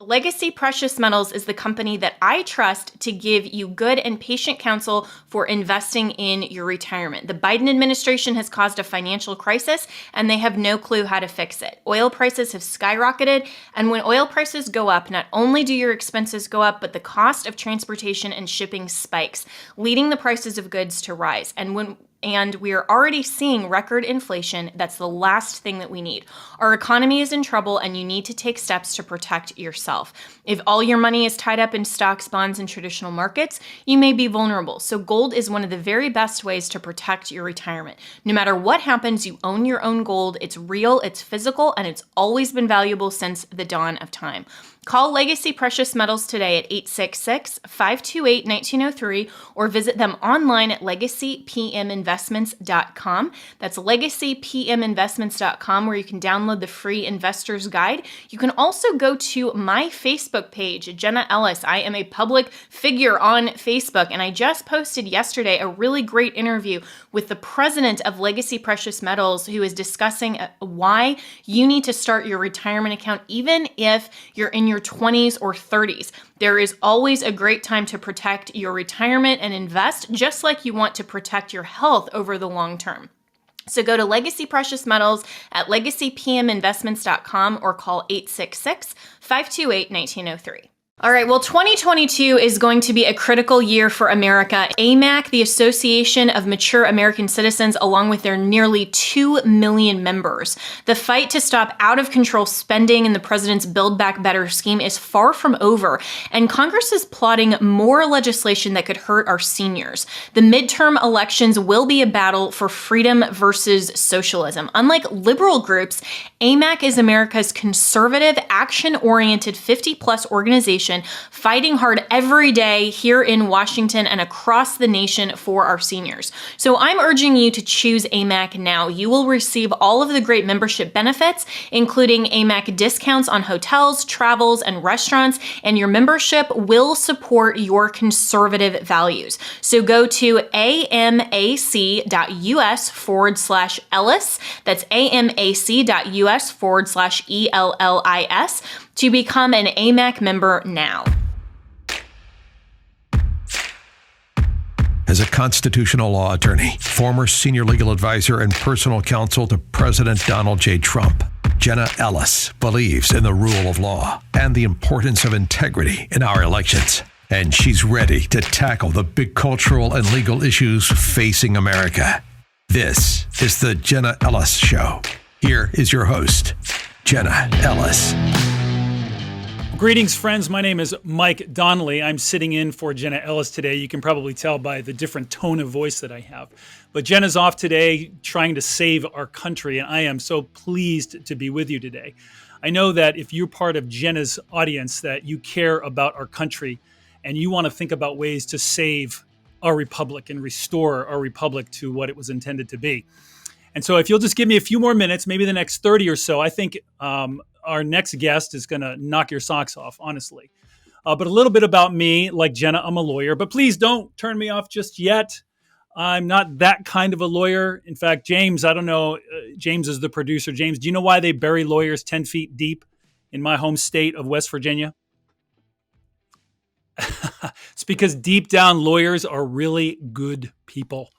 Legacy Precious Metals is the company that I trust to give you good and patient counsel for investing in your retirement. The Biden administration has caused a financial crisis, and they have no clue how to fix it. Oil prices have skyrocketed, and when oil prices go up, not only do your expenses go up, but the cost of transportation and shipping spikes, leading the prices of goods to rise. And we are already seeing record inflation. That's the last thing that we need. Our economy is in trouble, and you need to take steps to protect yourself. If all your money is tied up in stocks, bonds, and traditional markets, you may be vulnerable. So gold is one of the very best ways to protect your retirement. No matter what happens, you own your own gold. It's real, it's physical, and it's always been valuable since the dawn of time. Call Legacy Precious Metals today at 866-528-1903 or visit them online at legacypminvestments.com. That's legacypminvestments.com, where you can download the free investor's guide. You can also go to my Facebook page, Jenna Ellis. I am a public figure on Facebook, and I just posted yesterday a really great interview with the president of Legacy Precious Metals, who is discussing why you need to start your retirement account even if you're in your 20s or 30s. There is always a great time to protect your retirement and invest, just like you want to protect your health over the long term. So go to Legacy Precious Metals at legacypminvestments.com or call 866-528-1903. All right, well, 2022 is going to be a critical year for America. AMAC, the Association of Mature American Citizens, along with their nearly 2 million members. The fight to stop out-of-control spending in the president's Build Back Better scheme is far from over, and Congress is plotting more legislation that could hurt our seniors. The midterm elections will be a battle for freedom versus socialism. Unlike liberal groups, AMAC is America's conservative, action-oriented 50-plus organization fighting hard every day here in Washington and across the nation for our seniors. So I'm urging you to choose AMAC now. You will receive all of the great membership benefits, including AMAC discounts on hotels, travels, and restaurants, and your membership will support your conservative values. So go to amac.us/Ellis. That's amac.us/ELLIS to become an AMAC member now. As a constitutional law attorney, former senior legal advisor, and personal counsel to President Donald J. Trump, Jenna Ellis believes in the rule of law and the importance of integrity in our elections. And she's ready to tackle the big cultural and legal issues facing America. This is the Jenna Ellis Show. Here is your host, Jenna Ellis. Greetings, friends. My name is Mike Donnelly. I'm sitting in for Jenna Ellis today. You can probably tell by the different tone of voice that I have. But Jenna's off today trying to save our country, and I am so pleased to be with you today. I know that if you're part of Jenna's audience, that you care about our country and you want to think about ways to save our republic and restore our republic to what it was intended to be. And so if you'll just give me a few more minutes, maybe the next 30 or so, I think our next guest is going to knock your socks off, honestly. But a little bit about me, like Jenna, I'm a lawyer, but please don't turn me off just yet. I'm not that kind of a lawyer. In fact, James, I don't know, James is the producer. James, do you know why they bury lawyers 10 feet deep in my home state of West Virginia? It's because deep down lawyers are really good people.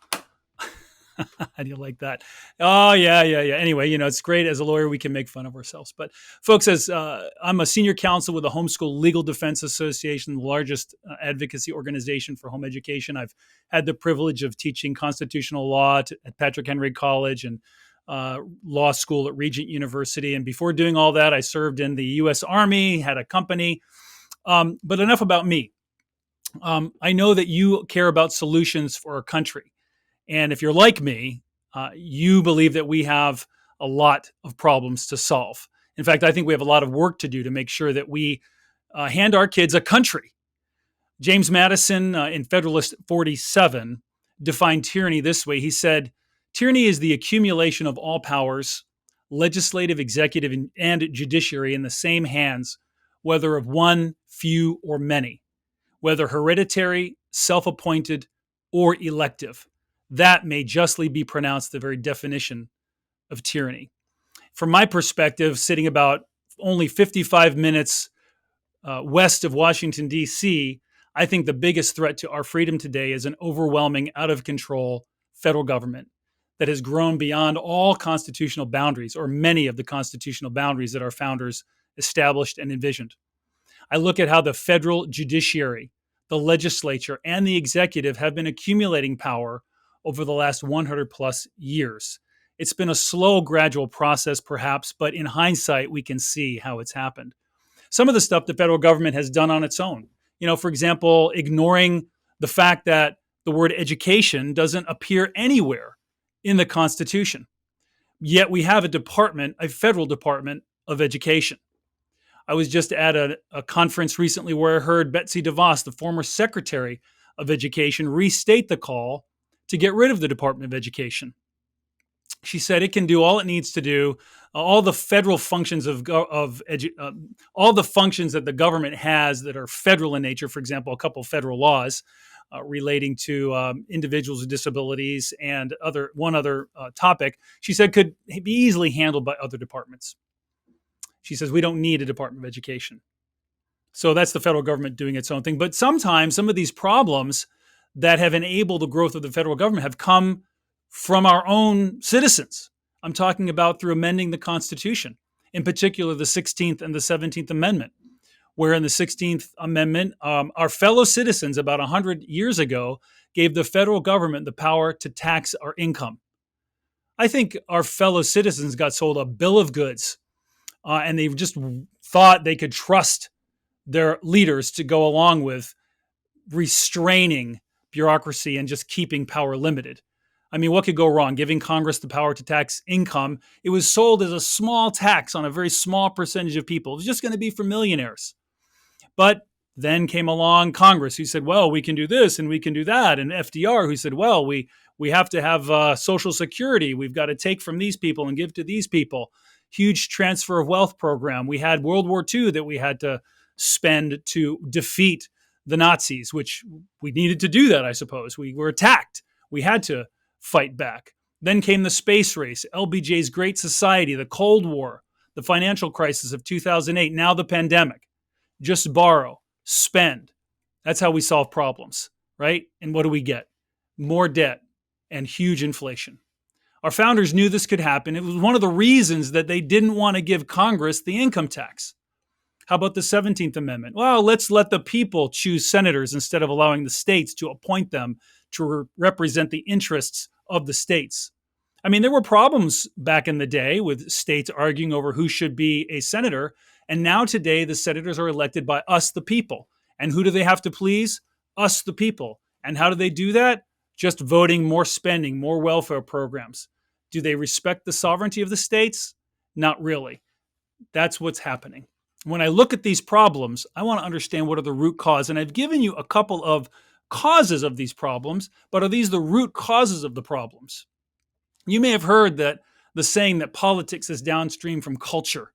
How do you like that? Oh, yeah. Anyway, it's great as a lawyer, we can make fun of ourselves. But folks, as I'm a senior counsel with the Homeschool Legal Defense Association, the largest advocacy organization for home education. I've had the privilege of teaching constitutional law at Patrick Henry College and law school at Regent University. And before doing all that, I served in the U.S. Army, had a company. But enough about me. I know that you care about solutions for our country. And if you're like me, you believe that we have a lot of problems to solve. In fact, I think we have a lot of work to do to make sure that we hand our kids a country. James Madison in Federalist 47 defined tyranny this way. He said, "Tyranny is the accumulation of all powers, legislative, executive, and judiciary in the same hands, whether of one, few, or many, whether hereditary, self-appointed, or elective. That may justly be pronounced the very definition of tyranny." From my perspective, sitting about only 55 minutes west of Washington, D.C., I think the biggest threat to our freedom today is an overwhelming, out of control federal government that has grown beyond all constitutional boundaries, or many of the constitutional boundaries that our founders established and envisioned. I look at how the federal judiciary, the legislature, and the executive have been accumulating power over the last 100 plus years. It's been a slow, gradual process, perhaps, but in hindsight, we can see how it's happened. Some of the stuff the federal government has done on its own, for example, ignoring the fact that the word education doesn't appear anywhere in the Constitution. Yet we have a federal department of education. I was just at a conference recently where I heard Betsy DeVos, the former Secretary of Education, restate the call to get rid of the Department of Education. She said it can do all it needs to do, all the federal functions all the functions that the government has that are federal in nature. For example, a couple of federal laws relating to individuals with disabilities and one other topic. She said could be easily handled by other departments. She says we don't need a Department of Education. So that's the federal government doing its own thing. But sometimes some of these problems that have enabled the growth of the federal government have come from our own citizens. I'm talking about through amending the Constitution, in particular the 16th and the 17th Amendment, where in the 16th Amendment, our fellow citizens about 100 years ago gave the federal government the power to tax our income. I think our fellow citizens got sold a bill of goods, and they just thought they could trust their leaders to go along with restraining bureaucracy and just keeping power limited. I mean, what could go wrong? Giving Congress the power to tax income, it was sold as a small tax on a very small percentage of people. It was just going to be for millionaires. But then came along Congress who said, well, we can do this and we can do that. And FDR who said, well, we have to have Social Security. We've got to take from these people and give to these people. Huge transfer of wealth program. We had World War II that we had to spend to defeat the Nazis, which we needed to do that, I suppose. We were attacked. We had to fight back. Then came the space race, LBJ's Great Society, the Cold War, the financial crisis of 2008, now the pandemic. Just borrow, spend. That's how we solve problems, right? And what do we get? More debt and huge inflation. Our founders knew this could happen. It was one of the reasons that they didn't want to give Congress the income tax. How about the 17th Amendment? Well, let's let the people choose senators instead of allowing the states to appoint them to represent the interests of the states. I mean, there were problems back in the day with states arguing over who should be a senator. And now today, the senators are elected by us, the people. And who do they have to please? Us, the people. And how do they do that? Just voting, more spending, more welfare programs. Do they respect the sovereignty of the states? Not really. That's what's happening. When I look at these problems, I want to understand what are the root cause. And I've given you a couple of causes of these problems, but are these the root causes of the problems? You may have heard that the saying that politics is downstream from culture,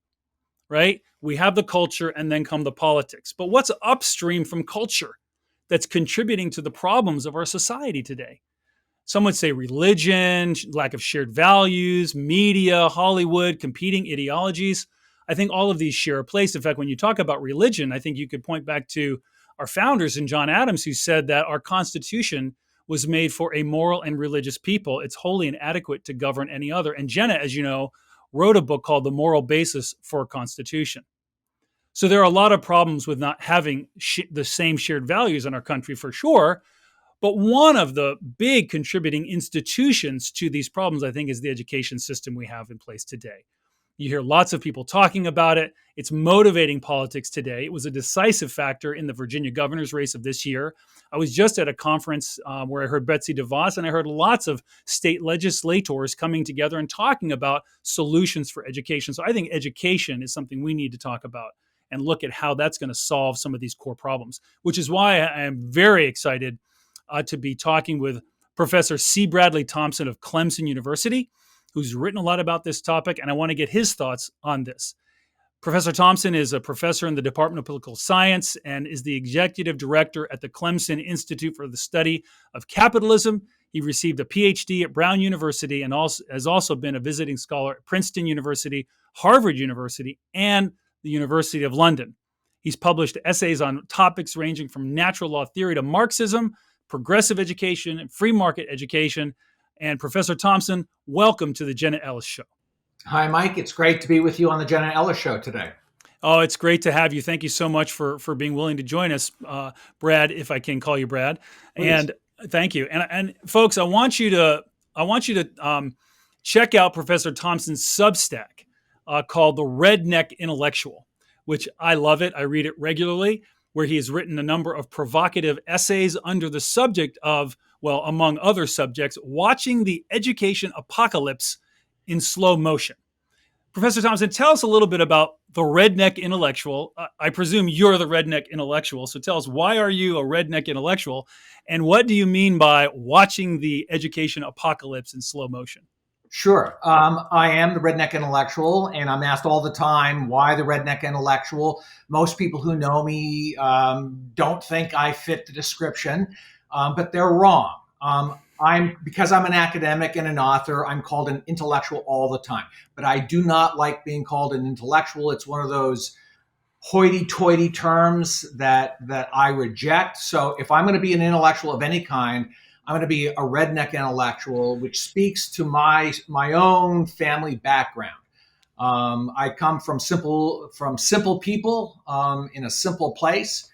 right? We have the culture and then come the politics. But what's upstream from culture that's contributing to the problems of our society today? Some would say religion, lack of shared values, media, Hollywood, competing ideologies. I think all of these share a place. In fact, when you talk about religion, I think you could point back to our founders and John Adams, who said that our Constitution was made for a moral and religious people. It's wholly inadequate to govern any other. And Jenna, as you know, wrote a book called The Moral Basis for a Constitution. So there are a lot of problems with not having the same shared values in our country for sure. But one of the big contributing institutions to these problems, I think, is the education system we have in place today. You hear lots of people talking about it. It's motivating politics today. It was a decisive factor in the Virginia governor's race of this year. I was just at a conference where I heard Betsy DeVos, and I heard lots of state legislators coming together and talking about solutions for education. So I think education is something we need to talk about and look at how that's going to solve some of these core problems, which is why I am very excited to be talking with Professor C. Bradley Thompson of Clemson University, who's written a lot about this topic, and I want to get his thoughts on this. Professor Thompson is a professor in the Department of Political Science and is the executive director at the Clemson Institute for the Study of Capitalism. He received a PhD at Brown University and has also been a visiting scholar at Princeton University, Harvard University, and the University of London. He's published essays on topics ranging from natural law theory to Marxism, progressive education, and free market education. And Professor Thompson, welcome to the Jenna Ellis Show. Hi, Mike. It's great to be with you on the Jenna Ellis Show today. Oh, it's great to have you. Thank you so much for being willing to join us, Brad, if I can call you Brad. Please. And thank you. And folks, I want you to check out Professor Thompson's Substack called The Redneck Intellectual, which I love it. I read it regularly, where he has written a number of provocative essays under the subject of, well, among other subjects, watching the education apocalypse in slow motion. Professor Thompson, tell us a little bit about the Redneck Intellectual. I presume you're the Redneck Intellectual. So tell us, why are you a Redneck Intellectual? And what do you mean by watching the education apocalypse in slow motion? Sure. I am the Redneck Intellectual, and I'm asked all the time, why the Redneck Intellectual? Most people who know me don't think I fit the description, but they're wrong. Because I'm an academic and an author, I'm called an intellectual all the time. But I do not like being called an intellectual. It's one of those hoity-toity terms that I reject. So if I'm going to be an intellectual of any kind, I'm going to be a redneck intellectual, which speaks to my own family background. I come from simple people in a simple place,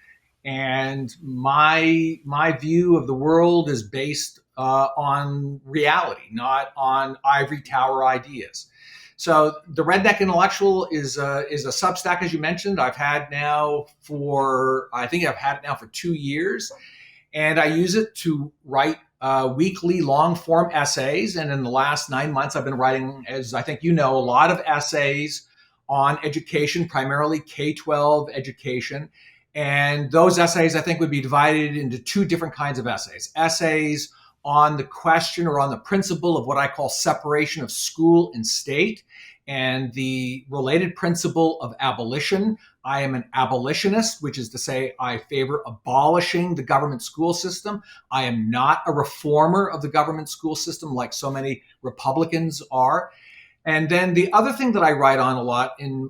and my view of the world is based on reality, not on ivory tower ideas. So the Redneck Intellectual is a Substack, as you mentioned. I've had it now for 2 years, and I use it to write weekly long form essays. And in the last 9 months, I've been writing, as I think you know, a lot of essays on education, primarily K-12 education. And those essays, I think, would be divided into two different kinds of essays. Essays on the question or on the principle of what I call separation of school and state, and the related principle of abolition. I am an abolitionist, which is to say I favor abolishing the government school system. I am not a reformer of the government school system like so many Republicans are. And then the other thing that I write on a lot in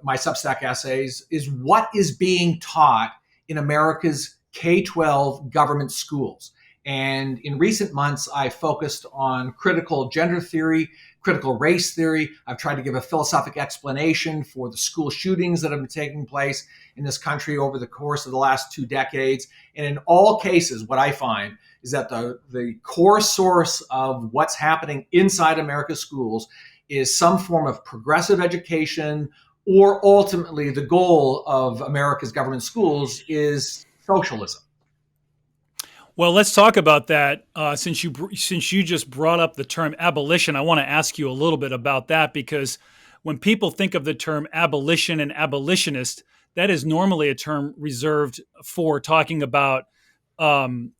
my Substack essays is what is being taught in America's K-12 government schools. And in recent months, I focused on critical gender theory, critical race theory. I've tried to give a philosophic explanation for the school shootings that have been taking place in this country over the course of the last 2 decades. And in all cases, what I find is that the core source of what's happening inside America's schools is some form of progressive education, or ultimately the goal of America's government schools is socialism. Well, let's talk about that. Since you just brought up the term abolition, I want to ask you a little bit about that, because when people think of the term abolition and abolitionist, that is normally a term reserved for talking about, getting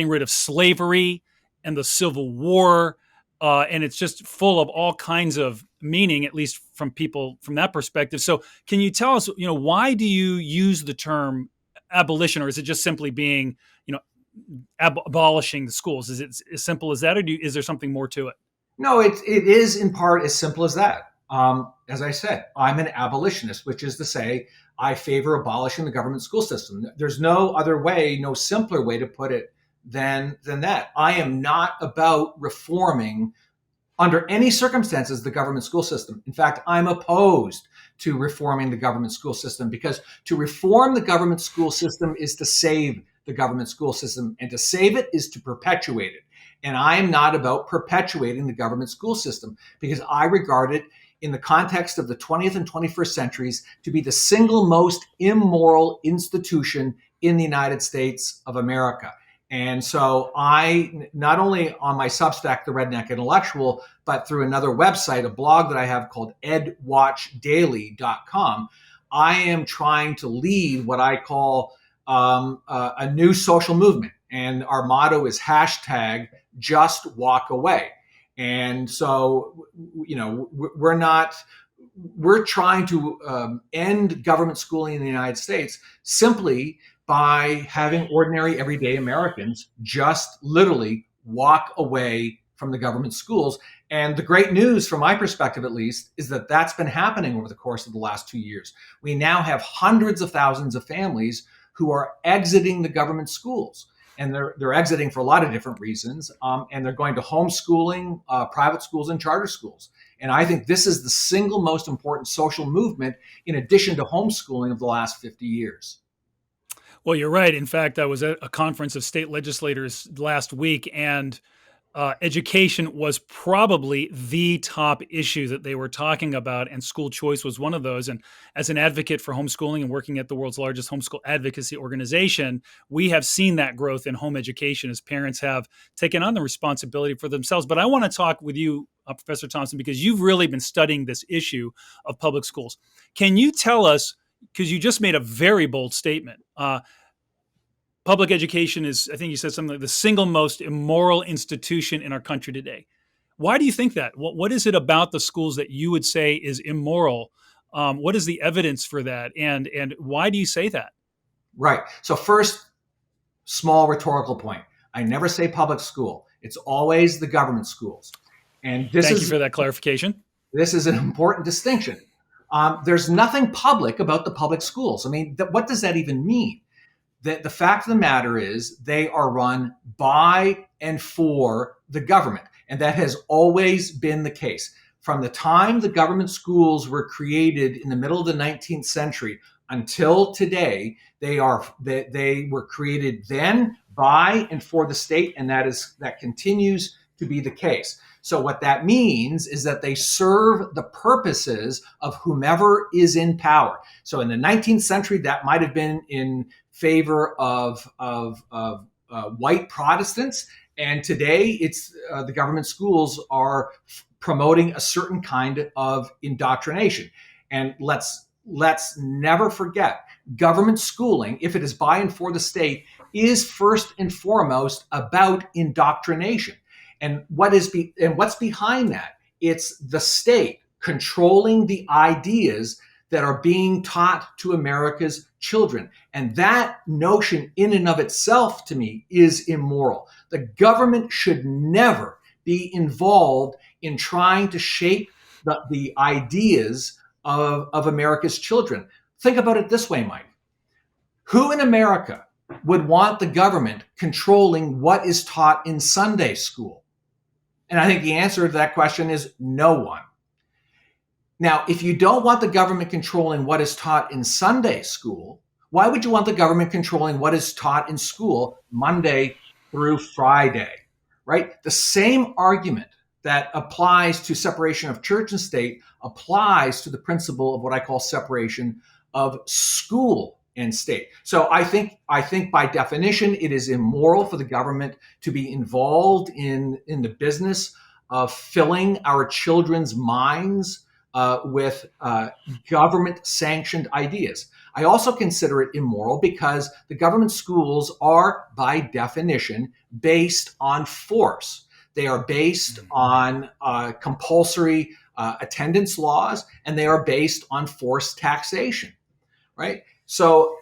rid of slavery and the Civil War, and it's just full of all kinds of meaning, at least from people from that perspective. So, can you tell us, why do you use the term abolition, or is it just simply being, abolishing the schools? Is it as simple as that, or is there something more to it? No, it is in part as simple as that. As I said, I'm an abolitionist, which is to say I favor abolishing the government school system. There's no other way, no simpler way to put it than that. I am not about reforming under any circumstances the government school system. In fact, I'm opposed to reforming the government school system, because to reform the government school system is to save the government school system, and to save it is to perpetuate it. And I am not about perpetuating the government school system, because I regard it in the context of the 20th and 21st centuries to be the single most immoral institution in the United States of America. And so I, not only on my Substack, The Redneck Intellectual, but through another website, a blog that I have called edwatchdaily.com, I am trying to lead what I call a new social movement. And our motto is #JustWalkAway. And so, we're trying to end government schooling in the United States simply by having ordinary, everyday Americans just literally walk away from the government schools. And the great news, from my perspective at least, is that that's been happening over the course of the last 2 years. We now have hundreds of thousands of families who are exiting the government schools. And they're exiting for a lot of different reasons. And they're going to homeschooling, private schools, and charter schools. And I think this is the single most important social movement in addition to homeschooling of the last 50 years. Well, you're right. In fact, I was at a conference of state legislators last week, and education was probably the top issue that they were talking about, and school choice was one of those. And as an advocate for homeschooling and working at the world's largest homeschool advocacy organization, we have seen that growth in home education as parents have taken on the responsibility for themselves. But I want to talk with you, Professor Thompson, because you've really been studying this issue of public schools. Can you tell us, because you just made a very bold statement, public education is, I think you said something like the single most immoral institution in our country today. Why do you think that? What is it about the schools that you would say is immoral? What is the evidence for that? And why do you say that? Right. So first, small rhetorical point. I never say public school. It's always the government schools. And Thank you for that clarification. This is an important distinction. There's nothing public about the public schools. I mean, what does that even mean? The fact of the matter is they are run by and for the government. And that has always been the case. From the time the government schools were created in the middle of the 19th century until today, they were created then by and for the state, and that continues to be the case. So what that means is that they serve the purposes of whomever is in power. So in the 19th century, that might have been in favor of white Protestants, and today it's the government schools are promoting a certain kind of indoctrination. And let's never forget, government schooling, if it is by and for the state, is first and foremost about indoctrination. And what's behind that? It's the state controlling the ideas that are being taught to America's children. And that notion in and of itself, to me, is immoral. The government should never be involved in trying to shape the ideas of America's children. Think about it this way, Mike. Who in America would want the government controlling what is taught in Sunday school? And I think the answer to that question is no one. Now, if you don't want the government controlling what is taught in Sunday school, why would you want the government controlling what is taught in school Monday through Friday, right? The same argument that applies to separation of church and state applies to the principle of what I call separation of school and state. So I think by definition, it is immoral for the government to be involved in the business of filling our children's minds with government-sanctioned ideas. I also consider it immoral because the government schools are, by definition, based on force. They are based on compulsory attendance laws, and they are based on forced taxation, right? So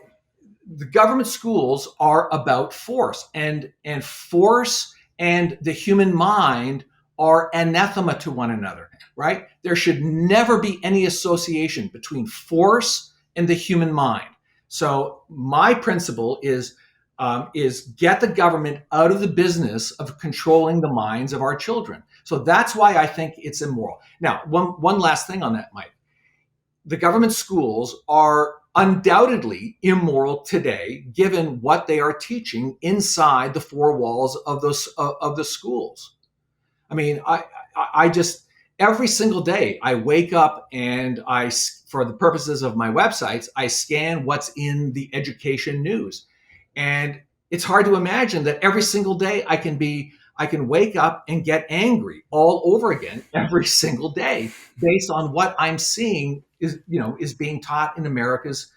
the government schools are about force, and force and the human mind are anathema to one another, right? There should never be any association between force and the human mind. So my principle is get the government out of the business of controlling the minds of our children. So that's why I think it's immoral. Now, one last thing on that, Mike. The government schools are undoubtedly immoral today, given what they are teaching inside the four walls of the schools. I mean, I just, every single day I wake up and for the purposes of my websites, I scan what's in the education news. And it's hard to imagine that every single day I can wake up and get angry all over again every single day based on what I'm seeing is being taught in America's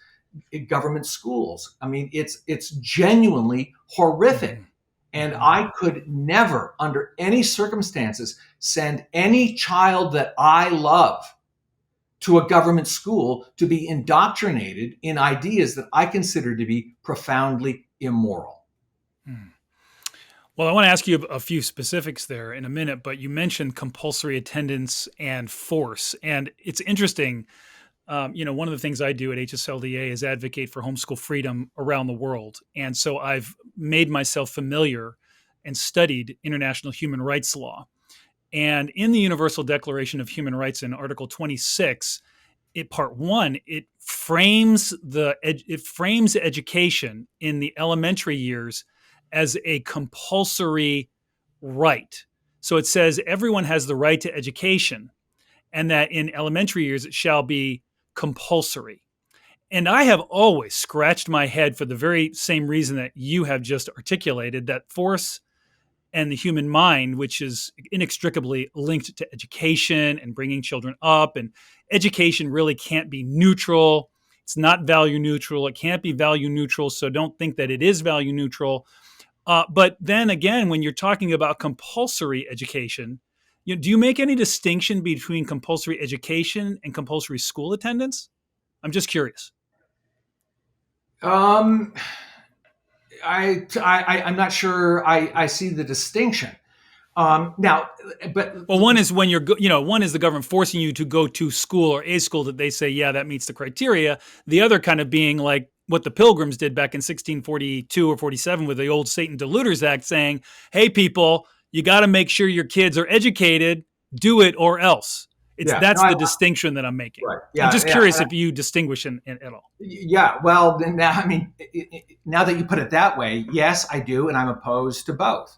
government schools. I mean, it's genuinely horrific. And I could never, under any circumstances, send any child that I love to a government school to be indoctrinated in ideas that I consider to be profoundly immoral. Well, I want to ask you a few specifics there in a minute, but you mentioned compulsory attendance and force. And it's interesting. One of the things I do at HSLDA is advocate for homeschool freedom around the world. And so I've made myself familiar and studied international human rights law. And in the Universal Declaration of Human Rights in Article 26, Part 1, it frames education in the elementary years as a compulsory right. So it says everyone has the right to education, and that in elementary years it shall be compulsory. And I have always scratched my head for the very same reason that you have just articulated, that force and the human mind, which is inextricably linked to education and bringing children up. And education really can't be neutral. It's not value neutral. It can't be value neutral. So don't think that it is value neutral. But then again, when you're talking about compulsory education, do you make any distinction between compulsory education and compulsory school attendance? I'm just curious. I'm not sure I see the distinction. Now, but Well, one is when one is the government forcing you to go to school or a school that they say, yeah, that meets the criteria. The other kind of being like what the Pilgrims did back in 1642 or 47 with the old Satan Deluders Act, saying, hey, people, you got to make sure your kids are educated, do it or else. That's the distinction that I'm making. Right. Yeah, I'm just curious if you distinguish in at all. Yeah, well, now, now that you put it that way, yes, I do, and I'm opposed to both.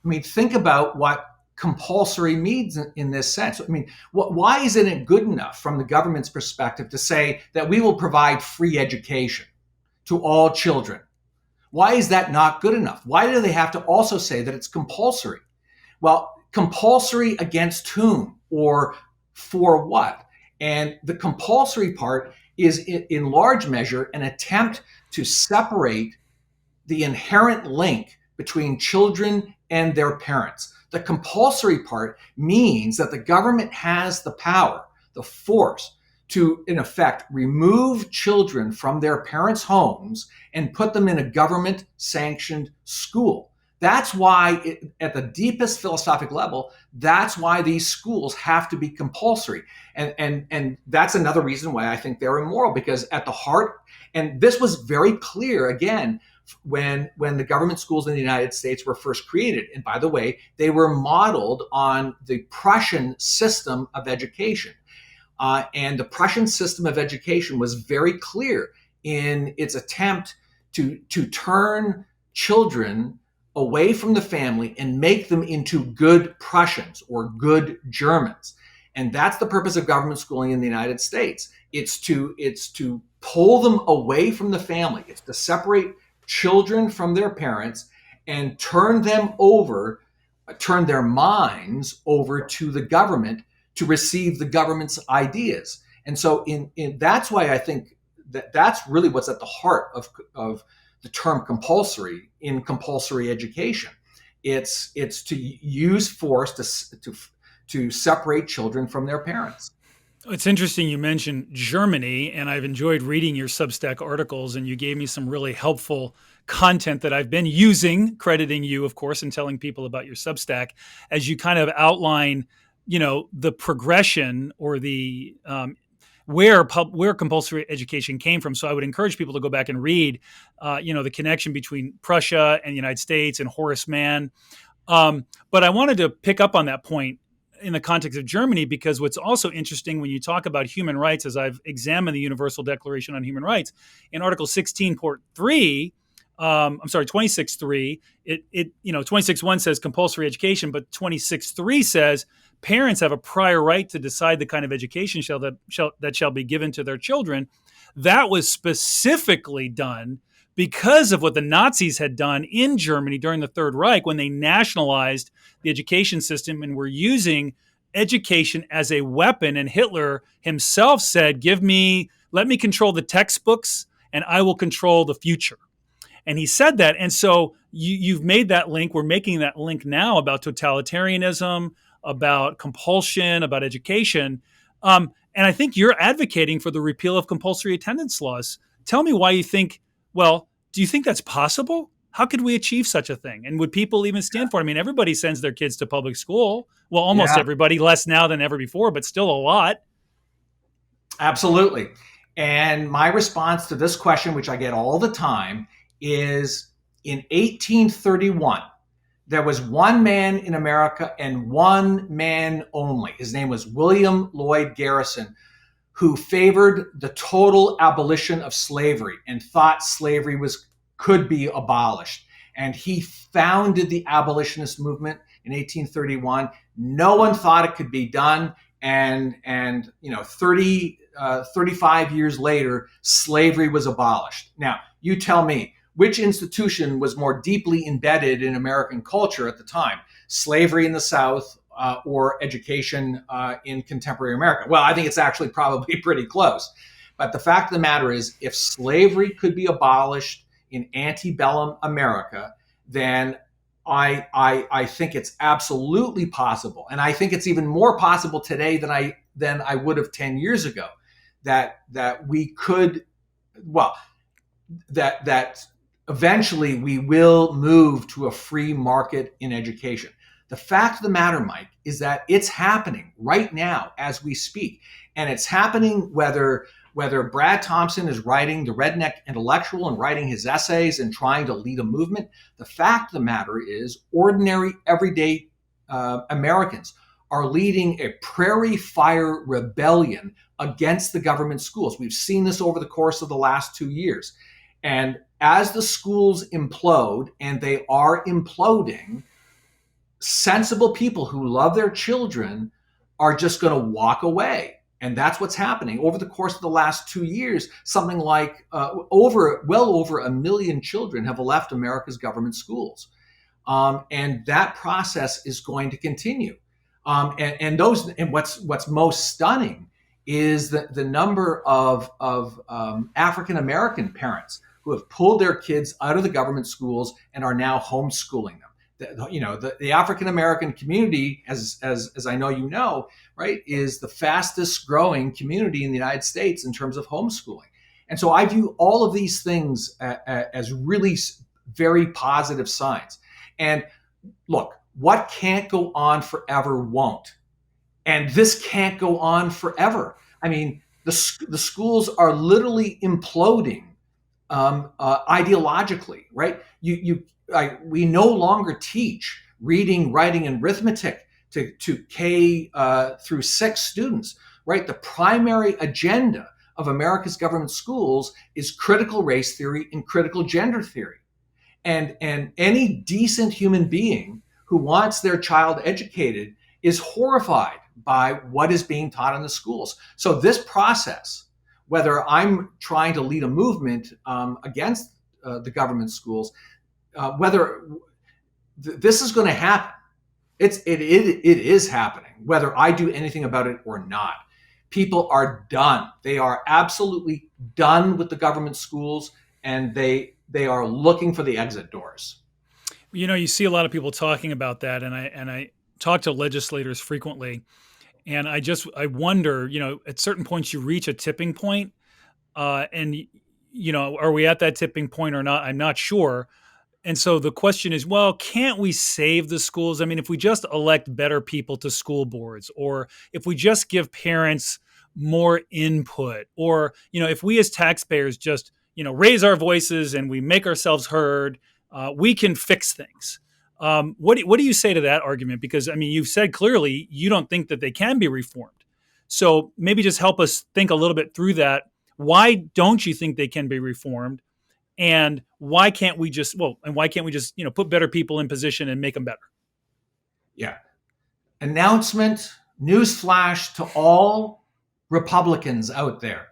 I mean, think about what compulsory means in this sense. I mean, why isn't it good enough from the government's perspective to say that we will provide free education to all children? Why is that not good enough? Why do they have to also say that it's compulsory? Well, compulsory against whom or for what? And the compulsory part is in large measure an attempt to separate the inherent link between children and their parents. The compulsory part means that the government has the power, the force to, in effect, remove children from their parents' homes and put them in a government-sanctioned school. That's why, at the deepest philosophic level, that's why these schools have to be compulsory. And that's another reason why I think they're immoral, because at the heart, and this was very clear, again, when the government schools in the United States were first created. And by the way, they were modeled on the Prussian system of education. And the Prussian system of education was very clear in its attempt to turn children away from the family and make them into good Prussians or good Germans. And that's the purpose of government schooling in the United States. It's to pull them away from the family. It's to separate children from their parents and turn their minds over to the government to receive the government's ideas. And so that's why I think that's really what's at the heart of the term compulsory in compulsory education. It's to use force to separate children from their parents. It's interesting you mentioned Germany, and I've enjoyed reading your Substack articles, and you gave me some really helpful content that I've been using, crediting you, of course, and telling people about your Substack as you kind of outline, the progression or the where compulsory education came from. So I would encourage people to go back and read, the connection between Prussia and the United States and Horace Mann. But I wanted to pick up on that point in the context of Germany, because what's also interesting when you talk about human rights, as I've examined the Universal Declaration on Human Rights, in Article 16.3, 26.3, 26.1 says compulsory education, but 26.3 says parents have a prior right to decide the kind of education that shall be given to their children. That was specifically done because of what the Nazis had done in Germany during the Third Reich when they nationalized the education system and were using education as a weapon. And Hitler himself said, let me control the textbooks and I will control the future. And he said that. And so you've made that link. We're making that link now about totalitarianism, about compulsion, about education. And I think you're advocating for the repeal of compulsory attendance laws. Tell me why you think, do you think that's possible? How could we achieve such a thing? And would people even stand for it? I mean, everybody sends their kids to public school. Well, almost everybody, less now than ever before, but still a lot. Absolutely. And my response to this question, which I get all the time, is in 1831, there was one man in America and one man only. His name was William Lloyd Garrison, who favored the total abolition of slavery and thought slavery could be abolished. And he founded the abolitionist movement in 1831. No one thought it could be done. And 35 years later, slavery was abolished. Now, you tell me, which institution was more deeply embedded in American culture at the time? Slavery in the South or education in contemporary America? Well, I think it's actually probably pretty close. But the fact of the matter is, if slavery could be abolished in antebellum America, then I think it's absolutely possible. And I think it's even more possible today than I would have 10 years ago, that we could, that eventually we will move to a free market in education. The fact of the matter, Mike, is that it's happening right now as we speak. And it's happening whether Brad Thompson is writing the Redneck Intellectual and writing his essays and trying to lead a movement. The fact of the matter is, ordinary, everyday Americans are leading a prairie fire rebellion against the government schools. We've seen this over the course of the last 2 years. And as the schools implode, and they are imploding, sensible people who love their children are just going to walk away. And that's what's happening. Over the course of the last 2 years, something like well over 1 million children have left America's government schools. And that process is going to continue. And what's most stunning is the number of African-American parents who have pulled their kids out of the government schools and are now homeschooling them. The African-American community, as I know you know, right, is the fastest growing community in the United States in terms of homeschooling. And so I view all of these things as really very positive signs. And look, what can't go on forever won't. And this can't go on forever. I mean, the schools are literally imploding ideologically, right? We no longer teach reading, writing, and arithmetic to K through 6 students, right? The primary agenda of America's government schools is critical race theory and critical gender theory. And any decent human being who wants their child educated is horrified by what is being taught in the schools. So this process, whether I'm trying to lead a movement against the government schools, whether this is going to happen, it is happening, whether I do anything about it or not. People are done. They are absolutely done with the government schools, and they are looking for the exit doors. You know, you see a lot of people talking about that, and I talk to legislators frequently, and I wonder, at certain points you reach a tipping point, and are we at that tipping point or not? I'm not sure. And so the question is, well, can't we save the schools? I mean, if we just elect better people to school boards, or if we just give parents more input, or, if we as taxpayers just, raise our voices and we make ourselves heard, we can fix things. What do you say to that argument? Because, I mean, you've said clearly you don't think that they can be reformed. So maybe just help us think a little bit through that. Why don't you think they can be reformed? And why can't we just put better people in position and make them better? Yeah. Announcement, newsflash to all Republicans out there.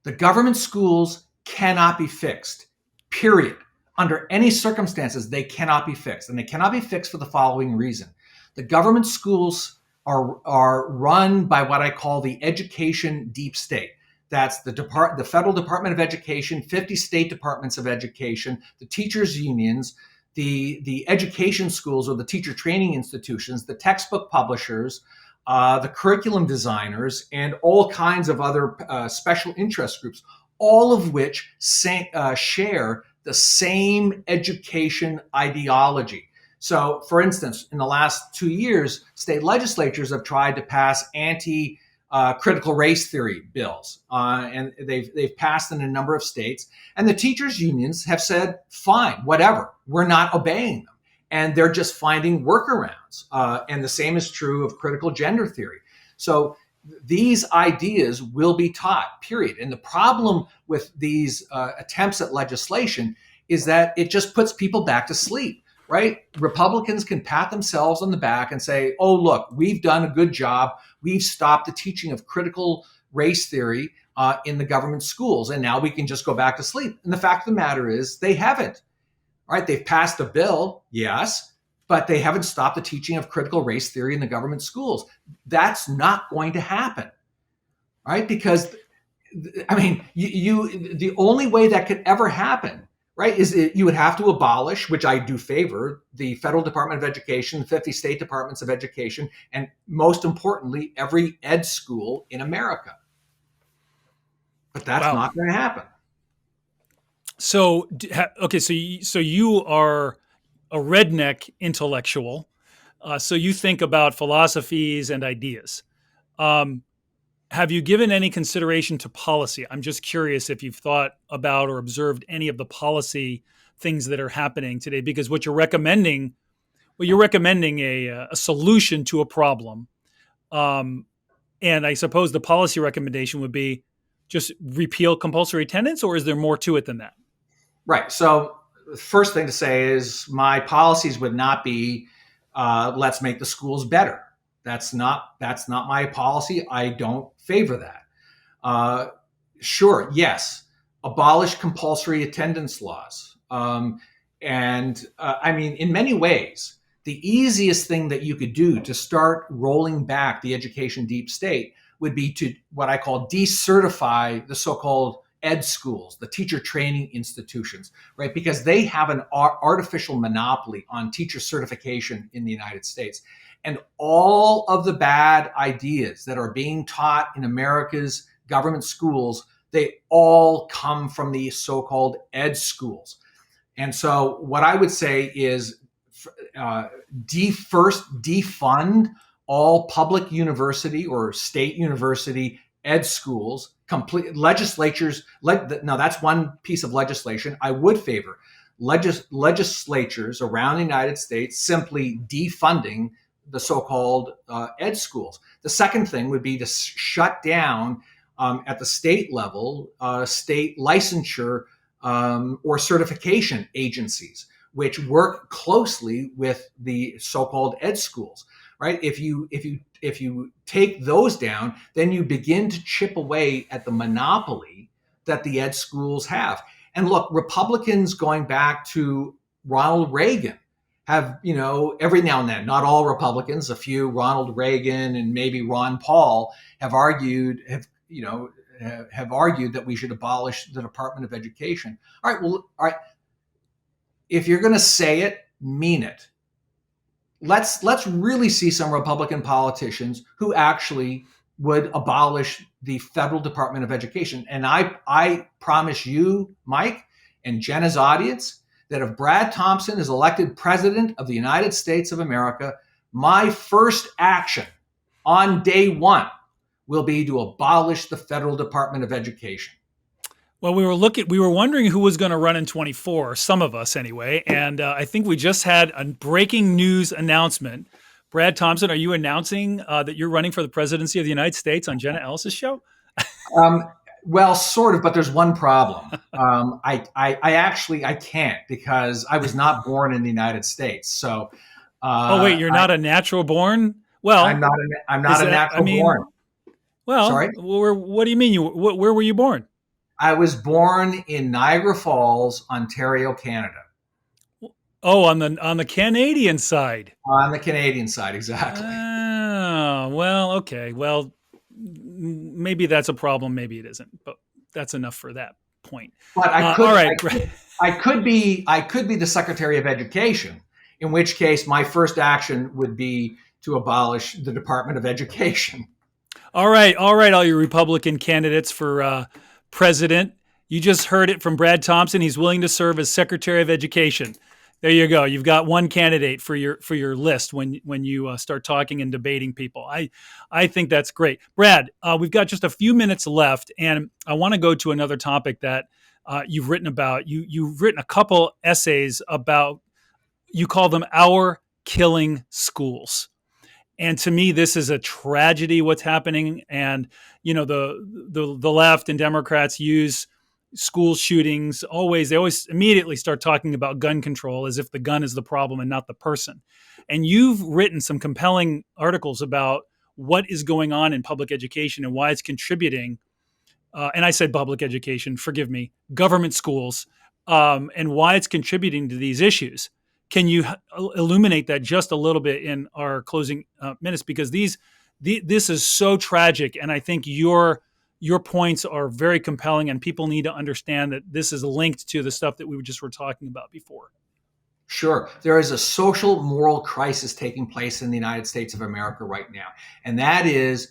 The government schools cannot be fixed, period. Under any circumstances, they cannot be fixed. And they cannot be fixed for the following reason. The government schools are run by what I call the education deep state. That's the Federal Department of Education, 50 state departments of education, the teachers' unions, the education schools or the teacher training institutions, the textbook publishers, the curriculum designers, and all kinds of other special interest groups, all of which share the same education ideology. So, for instance, in the last 2 years, state legislatures have tried to pass critical race theory bills, and they've passed in a number of states. And the teachers' unions have said, "Fine, whatever. We're not obeying them," and they're just finding workarounds. And the same is true of critical gender theory. So these ideas will be taught. Period. And the problem with these attempts at legislation is that it just puts people back to sleep. Right? Republicans can pat themselves on the back and say, "Oh, look, we've done a good job. We've stopped the teaching of critical race theory in the government schools, and now we can just go back to sleep." And the fact of the matter is they haven't. Right? They've passed a bill, yes, but they haven't stopped the teaching of critical race theory in the government schools. That's not going to happen. Right? Because, I mean, the only way that could ever happen, right, is you would have to abolish, which I do favor, the Federal Department of Education, the 50 state departments of education, and most importantly, every ed school in America. But that's not going to happen. So, okay, so you are a redneck intellectual. So you think about philosophies and ideas. Have you given any consideration to policy? I'm just curious if you've thought about or observed any of the policy things that are happening today, because what you're recommending, a solution to a problem. And I suppose the policy recommendation would be just repeal compulsory attendance, or is there more to it than that? Right. So the first thing to say is my policies would not be, let's make the schools better. That's not my policy. I don't favor that. Sure, yes, abolish compulsory attendance laws. I mean, in many ways, the easiest thing that you could do to start rolling back the education deep state would be to what I call decertify the so-called ed schools, the teacher training institutions, right? Because they have an artificial monopoly on teacher certification in the United States. And all of the bad ideas that are being taught in America's government schools, they all come from the so-called ed schools. And so what I would say is defund all public university or state university ed schools, complete legislatures. Now that's one piece of legislation I would favor. Legislatures around the United States simply defunding the so-called ed schools. The second thing would be to shut down at the state level, state licensure or certification agencies, which work closely with the so-called ed schools. Right? If you take those down, then you begin to chip away at the monopoly that the ed schools have. And look, Republicans going back to Ronald Reagan have, every now and then, not all Republicans, a few, Ronald Reagan and maybe Ron Paul have argued that we should abolish the Department of Education. All right. If you're going to say it, mean it. Let's really see some Republican politicians who actually would abolish the Federal Department of Education. And I promise you, Mike, and Jenna's audience, that if Brad Thompson is elected president of the United States of America, my first action on day one will be to abolish the Federal Department of Education. Well, we were wondering who was going to run in 24, some of us anyway, and I think we just had a breaking news announcement. Brad Thompson, are you announcing that you're running for the presidency of the United States on Jenna Ellis' show? Well, sort of, but there's one problem. I can't because I was not born in the United States. So, oh wait, you're not a natural born? Well, I'm not a natural born. Well, sorry. What do you mean? Where were you born? I was born in Niagara Falls, Ontario, Canada. Oh, on the Canadian side. On the Canadian side, exactly. Oh, well, okay. Well, maybe that's a problem. Maybe it isn't. But that's enough for that point. But I could be the Secretary of Education, in which case my first action would be to abolish the Department of Education. All right, all you Republican candidates for president. You just heard it from Brad Thompson. He's willing to serve as Secretary of Education. There you go. You've got one candidate for your list when you start talking and debating people. I think that's great, Brad. We've got just a few minutes left, and I want to go to another topic that you've written about. You've written a couple essays about, you call them our killing schools. And to me, this is a tragedy, what's happening. And, the left and Democrats use school shootings. They always immediately start talking about gun control as if the gun is the problem and not the person. And you've written some compelling articles about what is going on in public education and why it's contributing. And I said public education, forgive me, government schools, and why it's contributing to these issues. Can you illuminate that just a little bit in our closing minutes? Because this is so tragic, and I think your points are very compelling, and people need to understand that this is linked to the stuff that we were talking about before. Sure. There is a social moral crisis taking place in the United States of America right now. And that is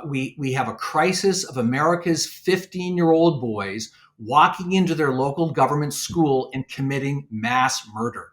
we have a crisis of America's 15-year-old boys walking into their local government school and committing mass murder.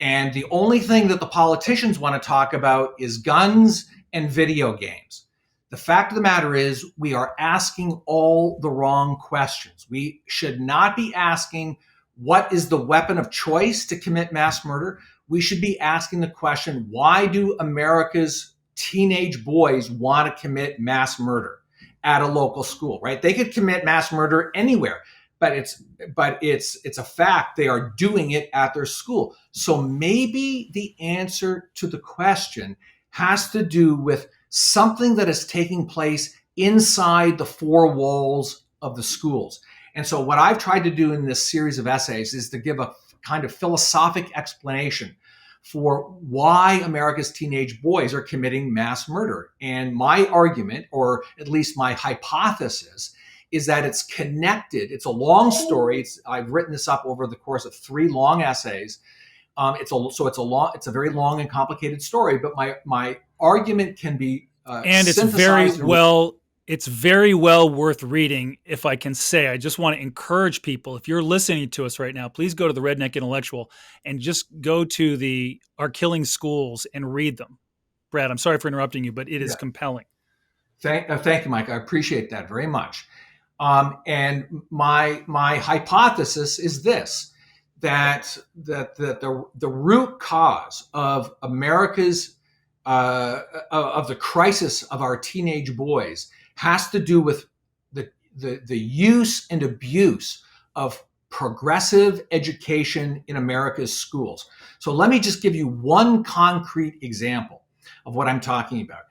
And the only thing that the politicians want to talk about is guns and video games. The fact of the matter is we are asking all the wrong questions. We should not be asking what is the weapon of choice to commit mass murder. We should be asking the question, why do America's teenage boys want to commit mass murder at a local school, right? They could commit mass murder anywhere. But it's a fact they are doing it at their school. So maybe the answer to the question has to do with something that is taking place inside the four walls of the schools. And so what I've tried to do in this series of essays is to give a kind of philosophic explanation for why America's teenage boys are committing mass murder. And my argument, or at least my hypothesis, is that it's connected. It's a long story. I've written this up over the course of 3 long essays. It's a very long and complicated story. But my argument can be and it's very well worth reading. If I can say, I just want to encourage people. If you're listening to us right now, please go to the Redneck Intellectual and just go to Our Killing Schools and read them. Brad, I'm sorry for interrupting you, but it is compelling. Thank you, Mike. I appreciate that very much. And my hypothesis is this, that the root cause of America's of the crisis of our teenage boys has to do with the use and abuse of progressive education in America's schools. So let me just give you one concrete example of what I'm talking about,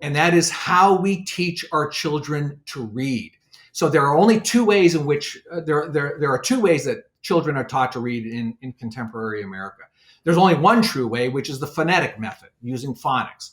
and that is how we teach our children to read. So there are only 2 ways in which there are 2 ways that children are taught to read in contemporary America. There's only one true way, which is the phonetic method, using phonics.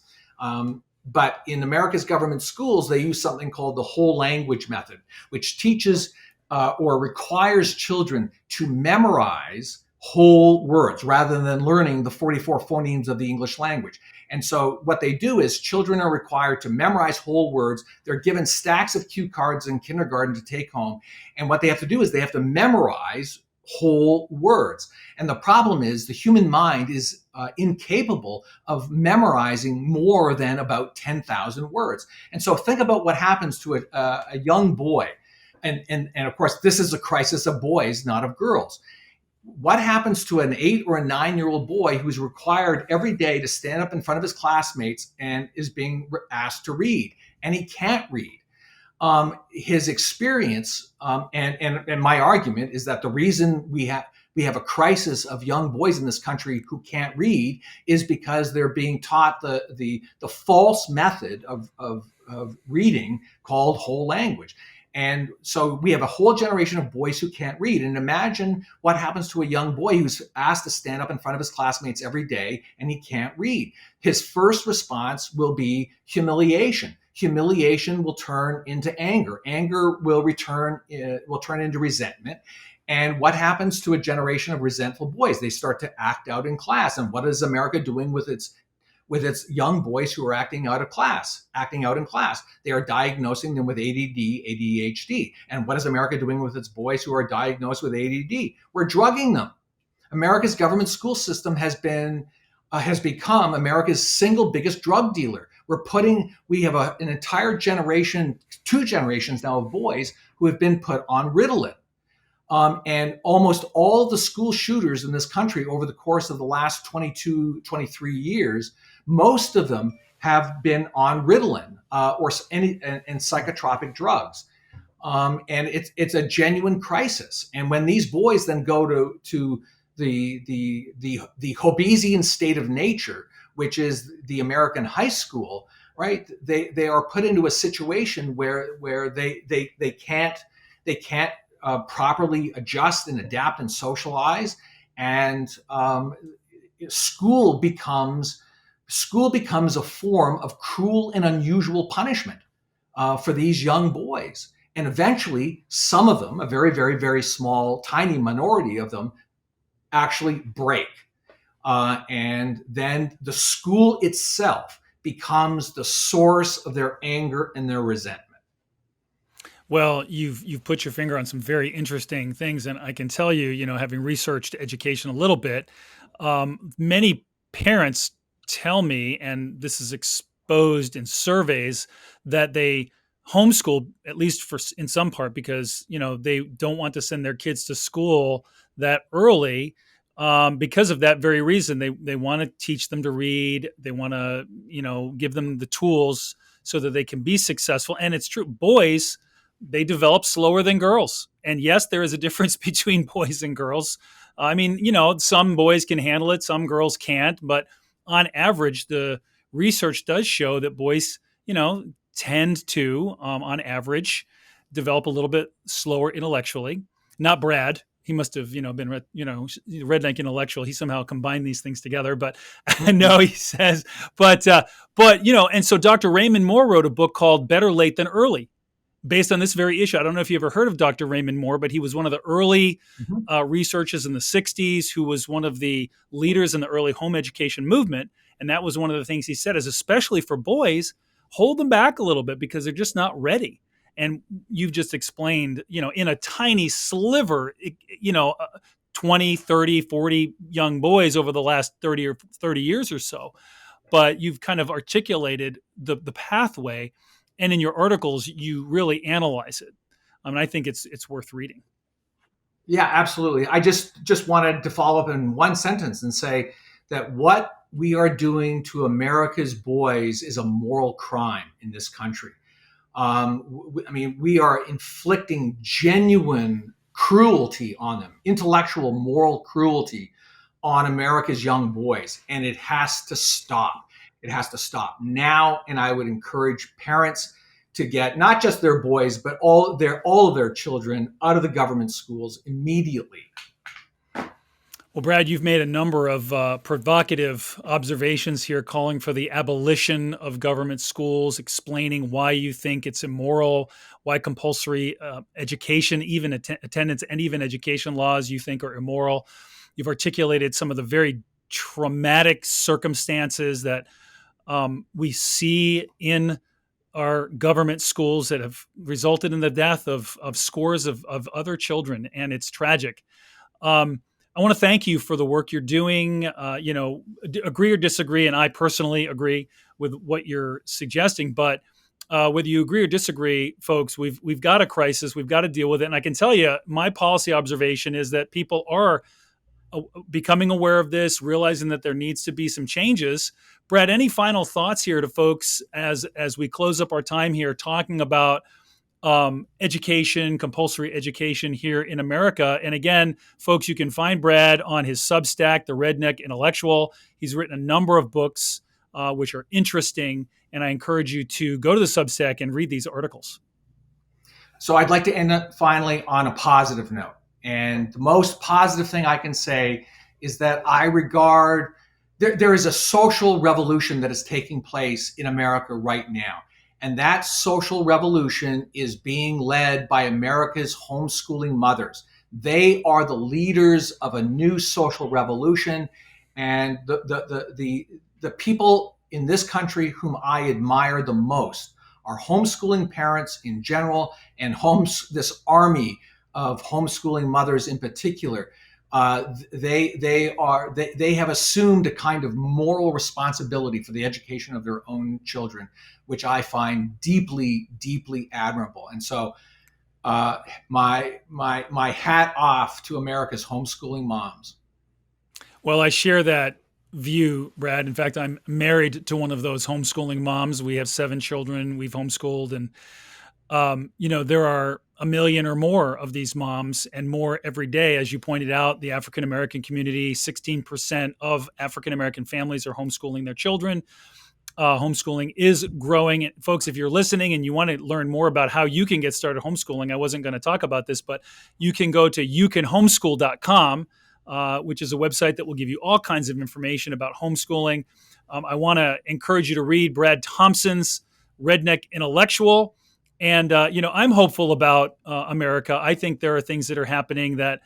But in America's government schools, they use something called the whole language method, which teaches or requires children to memorize whole words rather than learning the 44 phonemes of the English language. And so what they do is children are required to memorize whole words. They're given stacks of cue cards in kindergarten to take home. And what they have to do is they have to memorize whole words. And the problem is the human mind is incapable of memorizing more than about 10,000 words. And so think about what happens to a young boy. And of course, this is a crisis of boys, not of girls. What happens to an 8 or a 9-year-old boy who's required every day to stand up in front of his classmates and is being asked to read, and he can't read? His experience, and my argument is that the reason we have a crisis of young boys in this country who can't read is because they're being taught the false method of reading called whole language. And so we have a whole generation of boys who can't read. And imagine what happens to a young boy who's asked to stand up in front of his classmates every day and he can't read. His first response will be humiliation. Humiliation will turn into anger. Anger will turn into resentment. And what happens to a generation of resentful boys? They start to act out in class. And what is America doing with with its young boys who are acting out in class. They are diagnosing them with ADD, ADHD. And what is America doing with its boys who are diagnosed with ADD? We're drugging them. America's government school system has become America's single biggest drug dealer. We have an entire generation, 2 generations now of boys who have been put on Ritalin. And almost all the school shooters in this country over the course of the last 22, 23 years, most of them have been on Ritalin and psychotropic drugs. And it's a genuine crisis. And when these boys then go to the Hobbesian state of nature, which is the American high school, right? They are put into a situation where they can't properly adjust and adapt and socialize, and school becomes a form of cruel and unusual punishment for these young boys. And eventually, some of them, a very, very, very small, tiny minority of them, actually break. And then the school itself becomes the source of their anger and their resentment. Well, you've put your finger on some very interesting things, and I can tell you, having researched education a little bit, many parents tell me, and this is exposed in surveys, that they homeschool, at least in some part, because they don't want to send their kids to school that early. Because of that very reason, they want to teach them to read. They want to, give them the tools so that they can be successful. And it's true, boys, they develop slower than girls. And yes, there is a difference between boys and girls. I mean, some boys can handle it, some girls can't. But on average, the research does show that boys, tend to, on average, develop a little bit slower intellectually. Not Brad. He must have, been, Redneck Intellectual. He somehow combined these things together. But I know he says, but and so Dr. Raymond Moore wrote a book called Better Late Than Early, based on this very issue. I don't know if you ever heard of Dr. Raymond Moore, but he was one of the early researchers in the 60s, who was one of the leaders in the early home education movement. And that was one of the things he said is, especially for boys, hold them back a little bit because they're just not ready. And you've just explained, in a tiny sliver, 20, 30, 40 young boys over the last 30 years or so. But you've kind of articulated the pathway. And in your articles, you really analyze it. I mean, I think it's worth reading. Yeah, absolutely. I just wanted to follow up in one sentence and say that what we are doing to America's boys is a moral crime in this country. We are inflicting genuine cruelty on them, intellectual, moral cruelty on America's young boys, and it has to stop. It has to stop now. And I would encourage parents to get not just their boys, but all of their children out of the government schools immediately. Well, Brad, you've made a number of provocative observations here, calling for the abolition of government schools, explaining why you think it's immoral, why compulsory education, even attendance and even education laws you think are immoral. You've articulated some of the very traumatic circumstances that we see in our government schools that have resulted in the death of scores of other children, and it's tragic. I want to thank you for the work you're doing. Agree or disagree, and I personally agree with what you're suggesting. But whether you agree or disagree, folks, we've got a crisis. We've got to deal with it. And I can tell you, my policy observation is that people are becoming aware of this, realizing that there needs to be some changes. Brad, any final thoughts here to folks as we close up our time here talking about education, compulsory education here in America? And again, folks, you can find Brad on his Substack, The Redneck Intellectual. He's written a number of books which are interesting, and I encourage you to go to the Substack and read these articles. So I'd like to end up finally on a positive note. And the most positive thing I can say is that I regard there is a social revolution that is taking place in America right now. And that social revolution is being led by America's homeschooling mothers. They are the leaders of a new social revolution. And the people in this country whom I admire the most are homeschooling parents in general, and this army of homeschooling mothers in particular. They have assumed a kind of moral responsibility for the education of their own children, which I find deeply, deeply admirable. And so, my hat off to America's homeschooling moms. Well, I share that view, Brad. In fact, I'm married to one of those homeschooling moms. We have 7 children. We've homeschooled, and there are a million or more of these moms, and more every day. As you pointed out, the African American community, 16% of African American families are homeschooling their children. Homeschooling is growing. And folks, if you're listening and you want to learn more about how you can get started homeschooling, I wasn't going to talk about this, but you can go to youcanhomeschool.com, which is a website that will give you all kinds of information about homeschooling. I want to encourage you to read Brad Thompson's Redneck Intellectual. And, I'm hopeful about America. I think there are things that are happening that,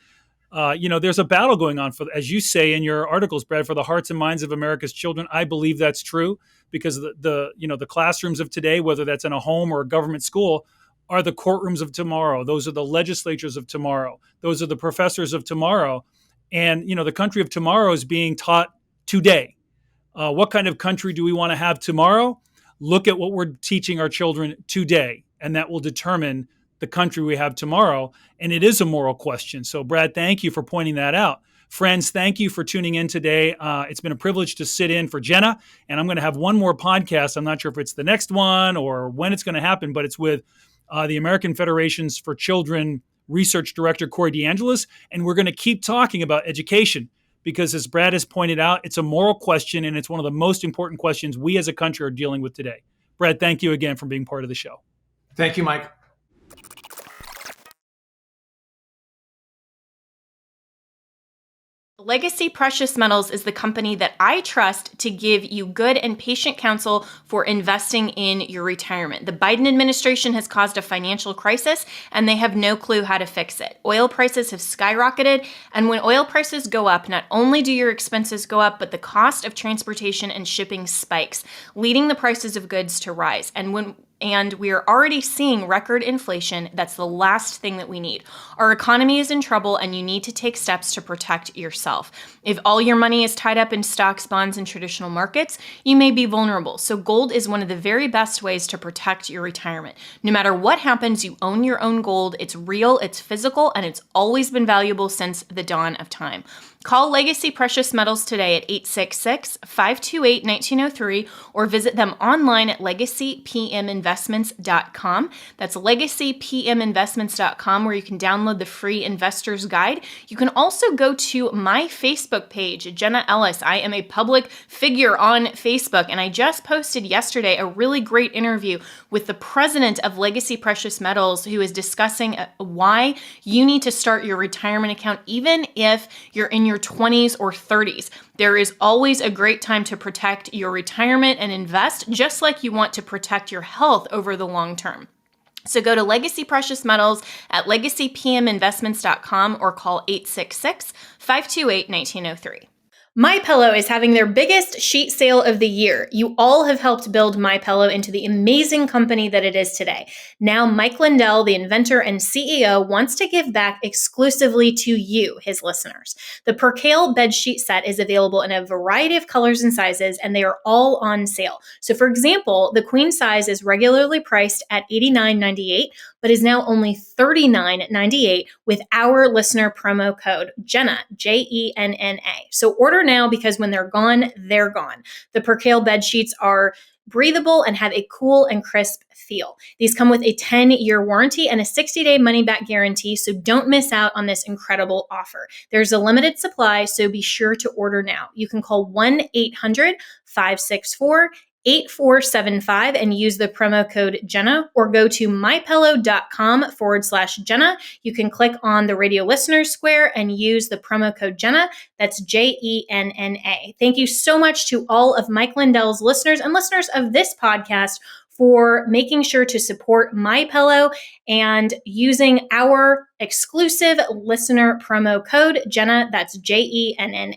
there's a battle going on for, as you say in your articles, Brad, for the hearts and minds of America's children. I believe that's true because the classrooms of today, whether that's in a home or a government school, are the courtrooms of tomorrow. Those are the legislatures of tomorrow. Those are the professors of tomorrow. And, the country of tomorrow is being taught today. What kind of country do we want to have tomorrow? Look at what we're teaching our children today, and that will determine the country we have tomorrow. And it is a moral question. So, Brad, thank you for pointing that out. Friends, thank you for tuning in today. It's been a privilege to sit in for Jenna, and I'm going to have one more podcast. I'm not sure if it's the next one or when it's going to happen, but it's with the American Federations for Children Research Director Corey DeAngelis, and we're going to keep talking about education because, as Brad has pointed out, it's a moral question, and it's one of the most important questions we as a country are dealing with today. Brad, thank you again for being part of the show. Thank you, Mike. Legacy Precious Metals is the company that I trust to give you good and patient counsel for investing in your retirement. The Biden administration has caused a financial crisis, and they have no clue how to fix it. Oil prices have skyrocketed, and when oil prices go up, not only do your expenses go up, but the cost of transportation and shipping spikes, leading the prices of goods to rise. And we are already seeing record inflation. That's the last thing that we need. Our economy is in trouble, and you need to take steps to protect yourself. If all your money is tied up in stocks, bonds, and traditional markets, you may be vulnerable. So gold is one of the very best ways to protect your retirement. No matter what happens, you own your own gold. It's real, it's physical, and it's always been valuable since the dawn of time. Call Legacy Precious Metals today at 866-528-1903 or visit them online at legacypminvestments.com. That's legacypminvestments.com, where you can download the free investor's guide. You can also go to my Facebook page, Jenna Ellis. I am a public figure on Facebook, and I just posted yesterday a really great interview with the president of Legacy Precious Metals, who is discussing why you need to start your retirement account even if you're in your 20s or 30s. There is always a great time to protect your retirement and invest, just like you want to protect your health over the long term. So go to Legacy Precious Metals at legacypminvestments.com or call 866-528-1903. MyPillow is having their biggest sheet sale of the year. You all have helped build MyPillow into the amazing company that it is today. Now, Mike Lindell, the inventor and CEO, wants to give back exclusively to you, his listeners. The Percale bed sheet set is available in a variety of colors and sizes, and they are all on sale. So, for example, the queen size is regularly priced at $89.98, but is now only $39.98 with our listener promo code Jenna, Jenna. So order now, because when they're gone, they're gone. The Percale bed sheets are breathable and have a cool and crisp feel. These come with a 10-year warranty and a 60-day money-back guarantee, so don't miss out on this incredible offer. There's a limited supply, so be sure to order now. You can call 1-800-564-8475 and use the promo code Jenna, or go to mypillow.com/Jenna. You can click on the radio listeners square and use the promo code Jenna. That's Jenna. Thank you so much to all of Mike Lindell's listeners and listeners of this podcast for making sure to support MyPillow and using our exclusive listener promo code Jenna. That's Jenna.